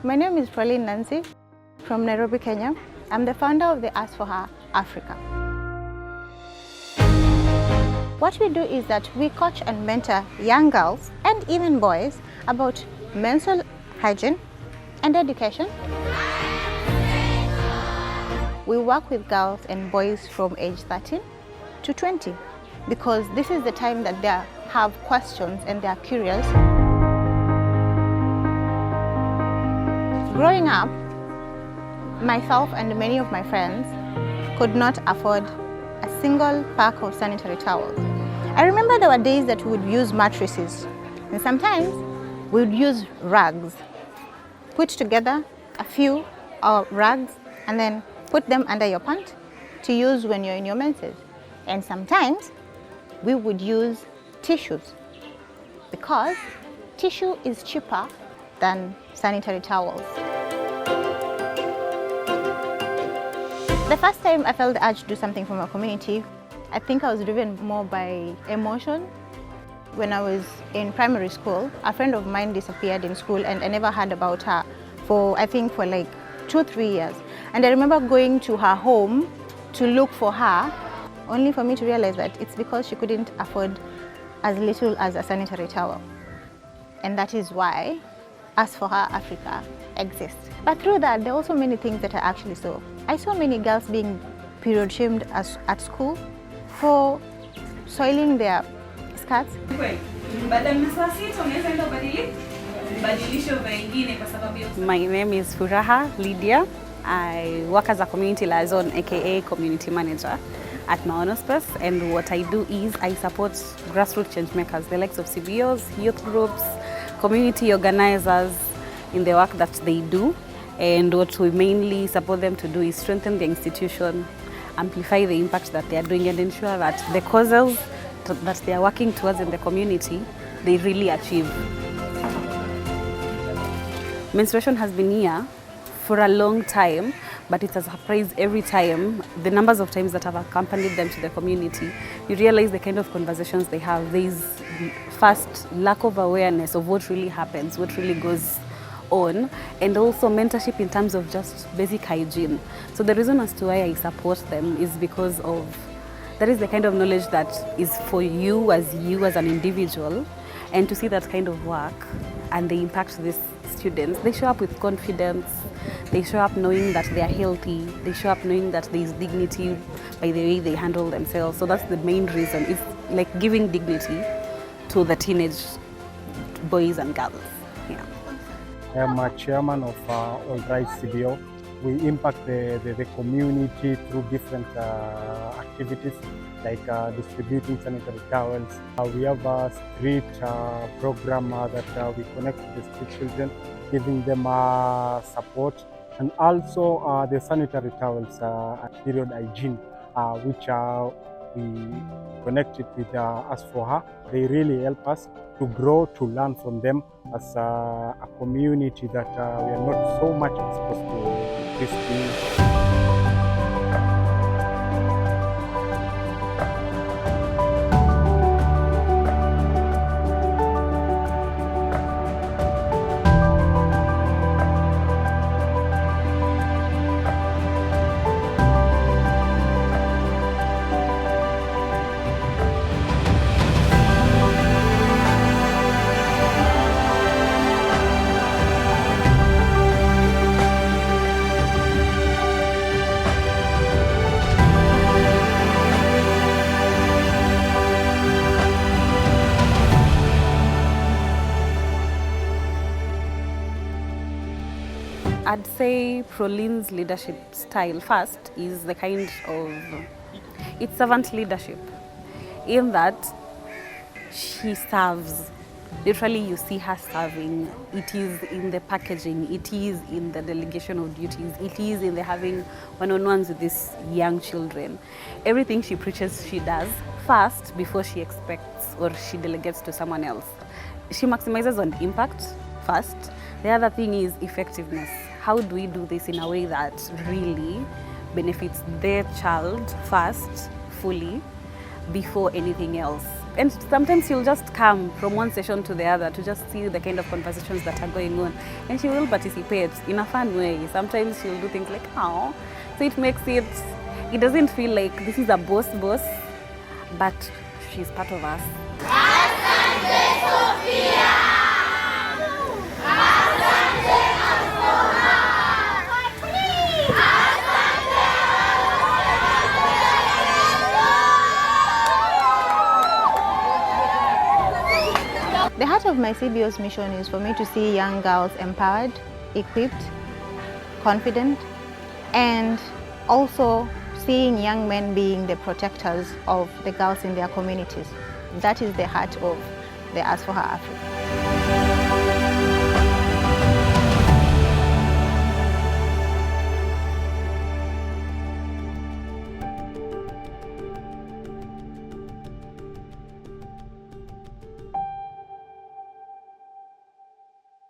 My name is Nancy from Nairobi, Kenya. I'm the founder of the Us4Her Africa. What we do is that we coach and mentor young girls and even boys about menstrual hygiene and education. We work with girls and boys from age 13 to 20 because this is the time that they have questions and they are curious. Growing up, myself and many of my friends could not afford a single pack of sanitary towels. I remember there were days that we would use mattresses, and sometimes we would use rags. Put together a few rags and then put them under your pant to use when you're in your menses. And sometimes we would use tissues because tissue is cheaper than sanitary towels. The first time I felt the urge to do something for my community, I think I was driven more by emotion. When I was in primary school, a friend of mine disappeared in school and I never heard about her for like 2-3 years. And I remember going to her home to look for her, only for me to realize that it's because she couldn't afford as little as a sanitary towel. And that is why Us4Her Africa exists. But through that, there are also many things that I actually saw. I saw many girls being period shamed at school for soiling their skirts. My name is Furaha Lydia. I work as a community liaison, aka community manager at Maono Space, and what I do is I support grassroots change makers, the likes of CBOs, youth groups, community organizers in the work that they do. And what we mainly support them to do is strengthen the institution, amplify the impact that they are doing, and ensure that the causes that they are working towards in the community, they really achieve. Menstruation has been here for a long time, but it's a surprise every time. The numbers of times that have accompanied them to the community, you realize the kind of conversations they have. There is first lack of awareness of what really happens, what really goes on, and also mentorship in terms of just basic hygiene. So the reason as to why I support them is because of that is the kind of knowledge that is for you as an individual, and to see that kind of work and the impact these students, they show up with confidence, they show up knowing that they are healthy, they show up knowing that there is dignity by the way they handle themselves. So that's the main reason. It's like giving dignity to the teenage boys and girls. Yeah. I'm a chairman of All Rights CBO. We impact the community through different activities like distributing sanitary towels. We have a street program that we connect with the street children, giving them support, and also the sanitary towels period hygiene, which we connected with Us4Her. They really help us to grow, to learn from them as a community that we are not so much exposed to this thing. I'd say Prolene's leadership style first is the kind of, it's servant leadership, in that she serves. Literally you see her serving. It is in the packaging, it is in the delegation of duties, it is in the having one-on-ones with these young children. Everything she preaches, she does first before she expects or she delegates to someone else. She maximizes on impact first. The other thing is effectiveness. How do we do this in a way that really benefits their child first, fully, before anything else? And sometimes she'll just come from one session to the other to just see the kind of conversations that are going on. And she will participate in a fun way. Sometimes she'll do things like, oh. So it makes it doesn't feel like this is a boss, but she's part of us. The heart of my CBO's mission is for me to see young girls empowered, equipped, confident, and also seeing young men being the protectors of the girls in their communities. That is the heart of the Us4Her Africa.